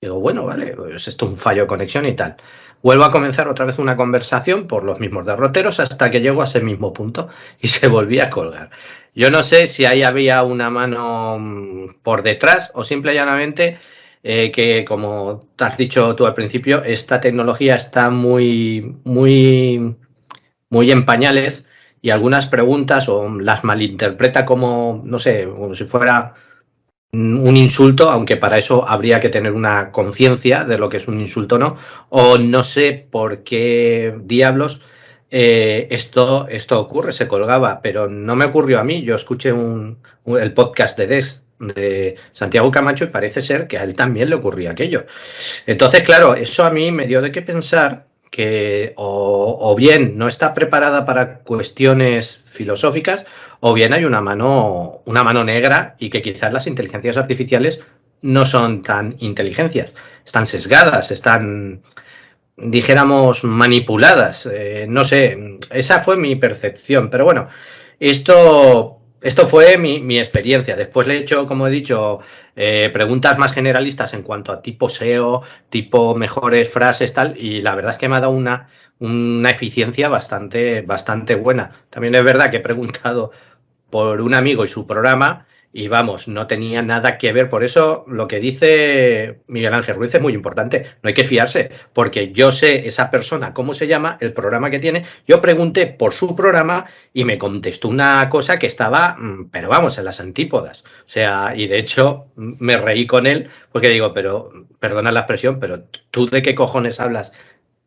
Digo, bueno, vale, pues esto es un fallo de conexión y tal. Vuelvo a comenzar otra vez una conversación por los mismos derroteros hasta que llego a ese mismo punto y se volvía a colgar. Yo no sé si ahí había una mano por detrás o simple y llanamente que, como te has dicho tú al principio, esta tecnología está muy en pañales y algunas preguntas o las malinterpreta como, no sé, como si fuera un insulto, aunque para eso habría que tener una conciencia de lo que es un insulto, ¿no? O no sé por qué diablos esto ocurre, se colgaba, pero no me ocurrió a mí. Yo escuché el podcast de Santiago Camacho y parece ser que a él también le ocurría aquello. Entonces, claro, eso a mí me dio de qué pensar que o bien no está preparada para cuestiones filosóficas o bien hay una mano negra y que quizás las inteligencias artificiales no son tan inteligencias, están sesgadas, están, dijéramos, manipuladas. No sé, esa fue mi percepción, pero bueno, esto fue mi experiencia. Después le he hecho, como he dicho, preguntas más generalistas en cuanto a tipo SEO, tipo mejores frases, tal, y la verdad es que me ha dado una eficiencia bastante buena. También es verdad que he preguntado por un amigo y su programa y vamos, no tenía nada que ver. Por eso lo que dice Miguel Ángel Ruiz es muy importante, no hay que fiarse, porque yo sé esa persona cómo se llama, el programa que tiene, yo pregunté por su programa y me contestó una cosa que estaba, pero vamos, en las antípodas, o sea, y de hecho me reí con él porque digo, pero, perdona la expresión, pero ¿tú de qué cojones hablas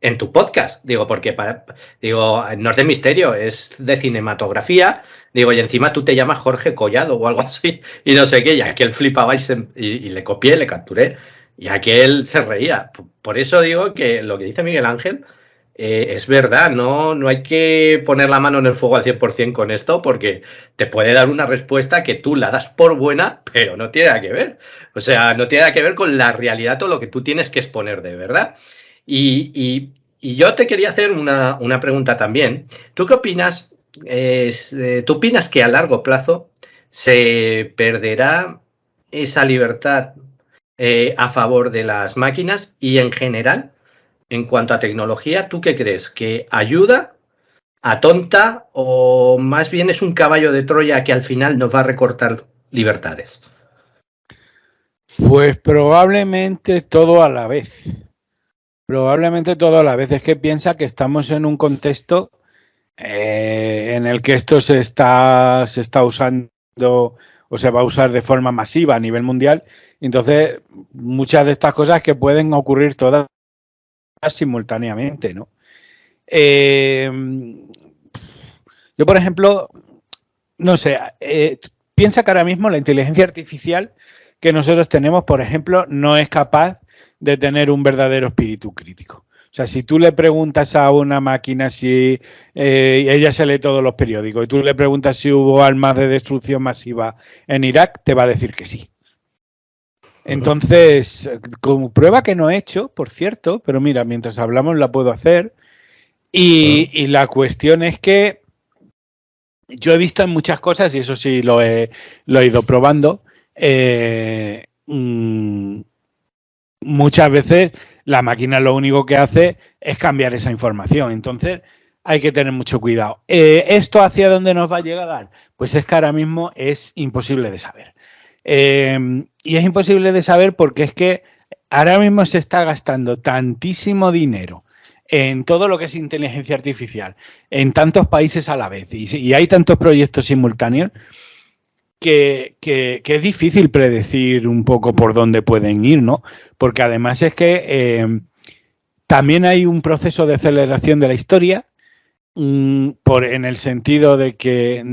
en tu podcast. Digo, porque no es de misterio, es de cinematografía. Digo, y encima tú te llamas Jorge Collado o algo así, y no sé qué, y aquel flipaba y le copié, le capturé, y aquel se reía. Por eso digo que lo que dice Miguel Ángel es verdad, no hay que poner la mano en el fuego al 100% con esto, porque te puede dar una respuesta que tú la das por buena, pero no tiene nada que ver. O sea, no tiene nada que ver con la realidad o lo que tú tienes que exponer de verdad. Y yo te quería hacer una pregunta también. ¿Tú qué opinas? ¿Tú opinas que a largo plazo se perderá esa libertad a favor de las máquinas? Y en general, en cuanto a tecnología, ¿tú qué crees? ¿Que ayuda, atonta o más bien es un caballo de Troya que al final nos va a recortar libertades? Pues probablemente todo a la vez. Probablemente todo a la vez. Es que piensa que estamos en un contexto en el que esto se está usando o se va a usar de forma masiva a nivel mundial. Entonces, muchas de estas cosas que pueden ocurrir todas simultáneamente, ¿no? Yo, por ejemplo, no sé, piensa que ahora mismo la inteligencia artificial que nosotros tenemos, por ejemplo, no es capaz de tener un verdadero espíritu crítico. O sea, si tú le preguntas a una máquina si ella se lee todos los periódicos y tú le preguntas si hubo armas de destrucción masiva en Irak, te va a decir que sí. Entonces, como prueba que no he hecho, por cierto, pero mira, mientras hablamos la puedo hacer. Y la cuestión es que yo he visto en muchas cosas, y eso sí lo he ido probando, muchas veces la máquina lo único que hace es cambiar esa información. Entonces hay que tener mucho cuidado. ¿Esto hacia dónde nos va a llegar? Pues es que ahora mismo es imposible de saber. Y es imposible de saber porque es que ahora mismo se está gastando tantísimo dinero en todo lo que es inteligencia artificial, en tantos países a la vez, y hay tantos proyectos simultáneos que es difícil predecir un poco por dónde pueden ir, ¿no? Porque además es que también hay un proceso de aceleración de la historia, en el sentido de que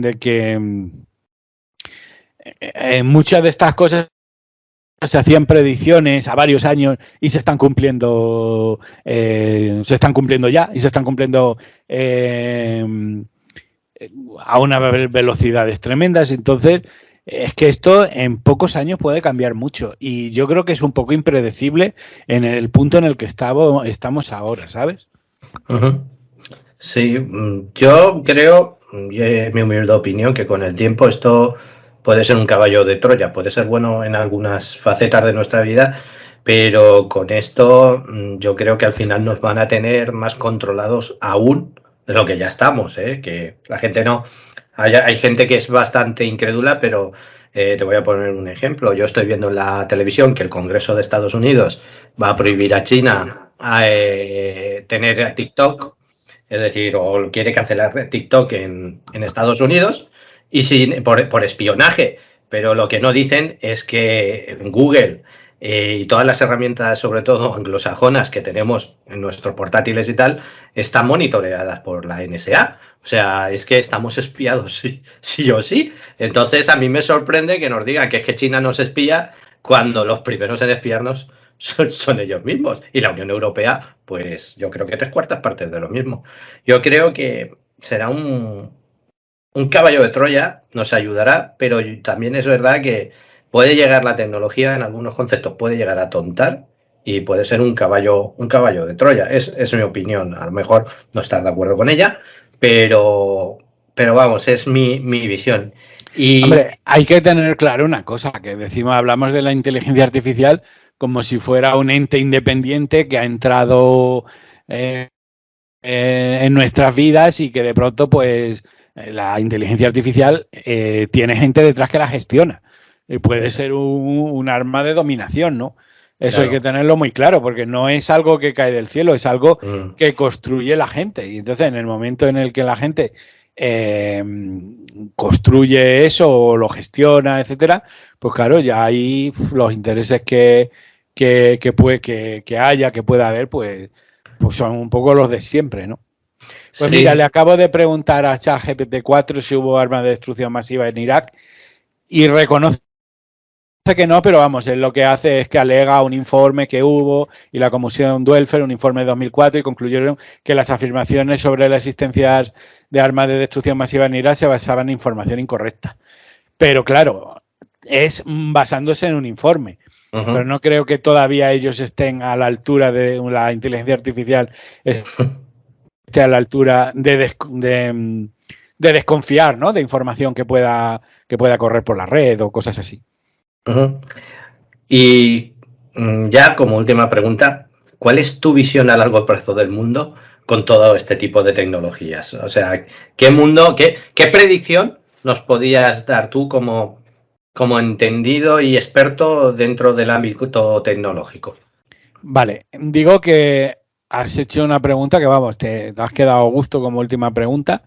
muchas de estas cosas se hacían predicciones a varios años y se están cumpliendo ya, y se están cumpliendo a unas velocidades tremendas. Entonces, es que esto en pocos años puede cambiar mucho, y yo creo que es un poco impredecible en el punto en el que estamos ahora, ¿sabes? Sí, yo creo, es mi humilde opinión, que con el tiempo esto puede ser un caballo de Troya, puede ser bueno en algunas facetas de nuestra vida, pero con esto yo creo que al final nos van a tener más controlados aún de lo que ya estamos, que la gente no... Hay gente que es bastante incrédula, pero te voy a poner un ejemplo. Yo estoy viendo en la televisión que el Congreso de Estados Unidos va a prohibir a China tener TikTok, es decir, o quiere cancelar TikTok en Estados Unidos y por espionaje. Pero lo que no dicen es que Google y todas las herramientas, sobre todo anglosajonas, que tenemos en nuestros portátiles y tal, están monitoreadas por la NSA. O sea, es que estamos espiados sí o sí. Entonces, a mí me sorprende que nos digan que es que China nos espía cuando los primeros en espiarnos son ellos mismos. Y la Unión Europea, pues yo creo que 3/4 partes de lo mismo. Yo creo que será un caballo de Troya, nos ayudará, pero también es verdad que puede llegar la tecnología en algunos conceptos, puede llegar a tontar y puede ser un caballo de Troya. Es mi opinión. A lo mejor no estar de acuerdo con ella, pero vamos, es mi visión. Y... Hombre, hay que tener claro una cosa, que hablamos de la inteligencia artificial como si fuera un ente independiente que ha entrado en nuestras vidas y que de pronto, pues, la inteligencia artificial tiene gente detrás que la gestiona. Puede ser un arma de dominación, ¿no? Eso claro. Hay que tenerlo muy claro, porque no es algo que cae del cielo, es algo que construye la gente. Y entonces, en el momento en el que la gente construye eso o lo gestiona, etcétera, pues claro, ya hay los intereses que pueda haber, pues pues son un poco los de siempre, ¿no? Pues Sí. mira, le acabo de preguntar a ChatGPT 4 si hubo armas de destrucción masiva en Irak y reconoce que no, pero vamos, él lo que hace es que alega un informe que hubo y la Comisión Duelfer, un informe de 2004, y concluyeron que las afirmaciones sobre la existencia de armas de destrucción masiva en Irak se basaban en información incorrecta. Pero claro, es basándose en un informe. Pero no creo que todavía ellos estén a la altura de la inteligencia artificial, esté a la altura de desconfiar, ¿no? De información que pueda correr por la red o cosas así. Y ya como última pregunta, ¿cuál es tu visión a largo plazo del mundo con todo este tipo de tecnologías? O sea, qué predicción nos podías dar tú como entendido y experto dentro del ámbito tecnológico? Vale, digo que has hecho una pregunta que, vamos, te has quedado a gusto como última pregunta.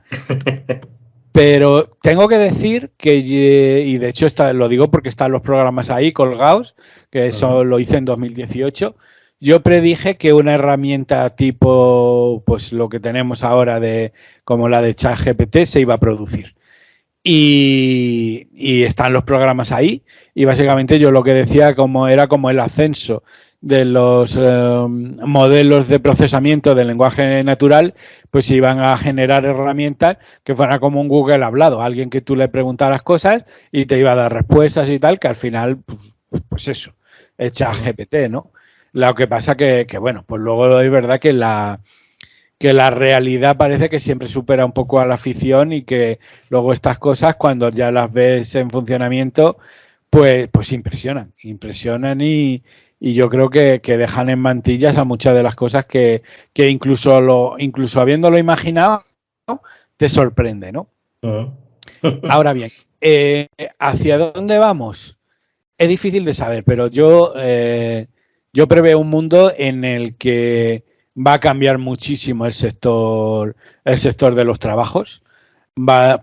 Pero tengo que decir que, y de hecho lo digo porque están los programas ahí colgados, que eso lo hice en 2018, yo predije que una herramienta tipo, pues lo que tenemos ahora como la de ChatGPT se iba a producir. Y están los programas ahí, y básicamente yo lo que decía era como el ascenso de los modelos de procesamiento del lenguaje natural, pues iban a generar herramientas que fueran como un Google hablado, alguien que tú le preguntaras cosas y te iba a dar respuestas y tal, que al final, pues eso, es ChatGPT, ¿no? Lo que pasa que bueno, pues luego es verdad que la realidad parece que siempre supera un poco a la ficción y que luego estas cosas, cuando ya las ves en funcionamiento, pues impresionan y yo creo que dejan en mantillas a muchas de las cosas que incluso habiéndolo imaginado, te sorprende, ¿no? Ahora bien, ¿hacia dónde vamos? Es difícil de saber, pero yo preveo un mundo en el que va a cambiar muchísimo el sector de los trabajos.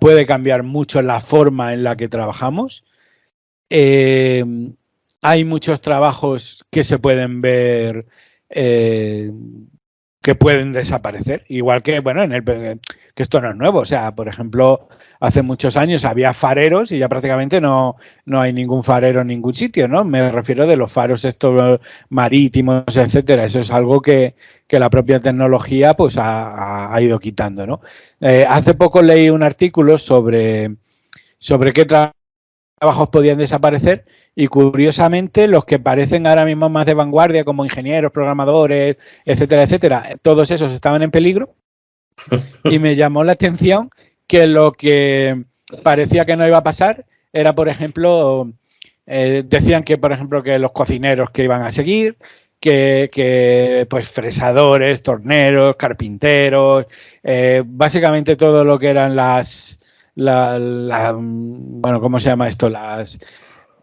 Puede cambiar mucho la forma en la que trabajamos. Hay muchos trabajos que se pueden ver que pueden desaparecer, igual que, bueno, que esto no es nuevo. O sea, por ejemplo, hace muchos años había fareros y ya prácticamente no hay ningún farero en ningún sitio, ¿no? Me refiero de los faros estos marítimos, etcétera. Eso es algo que la propia tecnología pues ha ido quitando, ¿no? Hace poco leí un artículo sobre qué trabajos podían desaparecer y curiosamente los que parecen ahora mismo más de vanguardia, como ingenieros, programadores, etcétera, etcétera, todos esos estaban en peligro. Y me llamó la atención que lo que parecía que no iba a pasar era, por ejemplo, decían que, por ejemplo, que los cocineros que iban a seguir, que pues fresadores, torneros, carpinteros, básicamente todo lo que eran bueno, ¿cómo se llama esto?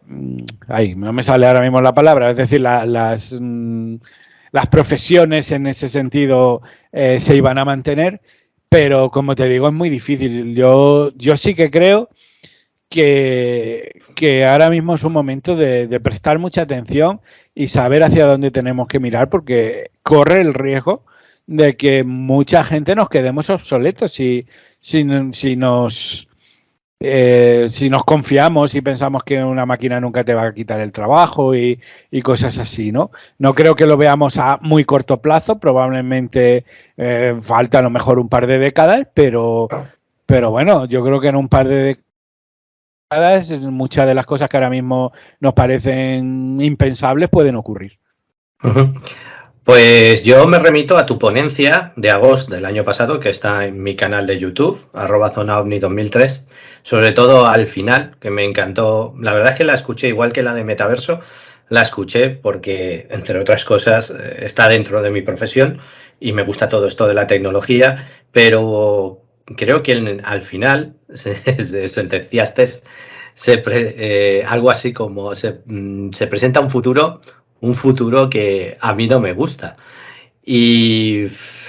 No me sale ahora mismo la palabra, es decir, las profesiones en ese sentido se iban a mantener, pero como te digo, es muy difícil. Yo sí que creo que ahora mismo es un momento de prestar mucha atención y saber hacia dónde tenemos que mirar, porque corre el riesgo de que mucha gente nos quedemos obsoletos si nos confiamos y pensamos que una máquina nunca te va a quitar el trabajo y cosas así, ¿no? No creo que lo veamos a muy corto plazo, probablemente falta a lo mejor un par de décadas, pero bueno, yo creo que en un par de décadas muchas de las cosas que ahora mismo nos parecen impensables pueden ocurrir. Pues yo me remito a tu ponencia de agosto del año pasado, que está en mi canal de YouTube, @zonaovni2003, sobre todo al final, que me encantó. La verdad es que la escuché igual que la de Metaverso, la escuché porque, entre otras cosas, está dentro de mi profesión y me gusta todo esto de la tecnología, pero creo que al final sentenciaste algo así como se presenta un futuro que a mí no me gusta. Y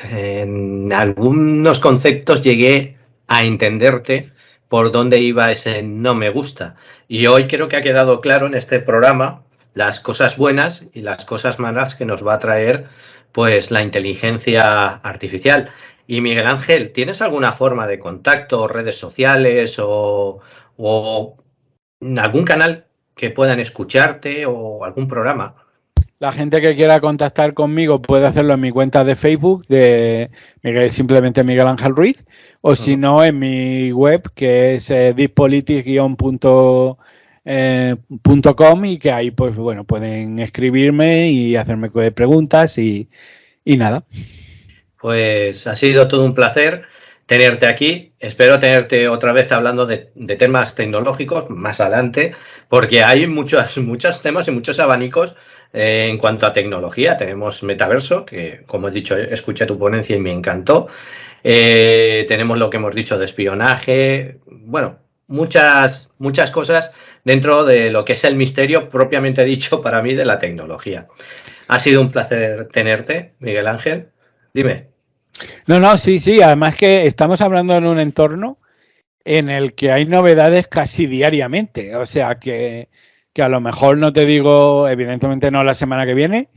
en algunos conceptos llegué a entenderte por dónde iba ese no me gusta. Y hoy creo que ha quedado claro en este programa las cosas buenas y las cosas malas que nos va a traer pues la inteligencia artificial. Y Miguel Ángel, ¿tienes alguna forma de contacto, redes sociales o algún canal que puedan escucharte o algún programa? La gente que quiera contactar conmigo puede hacerlo en mi cuenta de Facebook de Miguel, simplemente Miguel Ángel Ruiz, o si no en mi web que es dispolitics-.com y que ahí pues bueno pueden escribirme y hacerme preguntas y nada. Pues ha sido todo un placer tenerte aquí. Espero tenerte otra vez hablando de temas tecnológicos más adelante, porque hay muchos temas y muchos abanicos en cuanto a tecnología. Tenemos metaverso, que como he dicho, escuché tu ponencia y me encantó. Tenemos lo que hemos dicho de espionaje. Bueno, muchas cosas dentro de lo que es el misterio propiamente dicho para mí de la tecnología. Ha sido un placer tenerte, Miguel Ángel. Dime. No, sí. Además que estamos hablando en un entorno en el que hay novedades casi diariamente. O sea que a lo mejor no te digo, evidentemente no la semana que viene,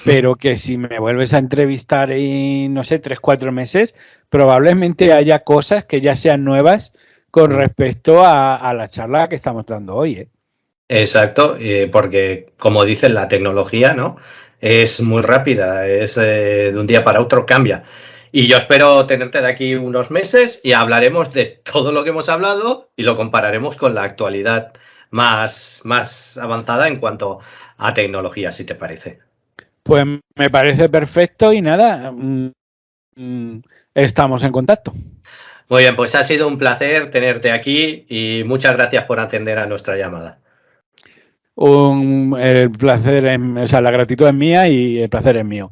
pero que si me vuelves a entrevistar en, no sé, 3-4 meses, probablemente haya cosas que ya sean nuevas con respecto a la charla que estamos dando hoy, ¿eh? Exacto, porque como dicen, la tecnología, ¿no? Es muy rápida, es de un día para otro cambia. Y yo espero tenerte de aquí unos meses y hablaremos de todo lo que hemos hablado y lo compararemos con la actualidad más avanzada en cuanto a tecnología, si te parece. Pues me parece perfecto y nada, estamos en contacto. Muy bien, pues ha sido un placer tenerte aquí y muchas gracias por atender a nuestra llamada. El placer, o sea, la gratitud es mía y el placer es mío.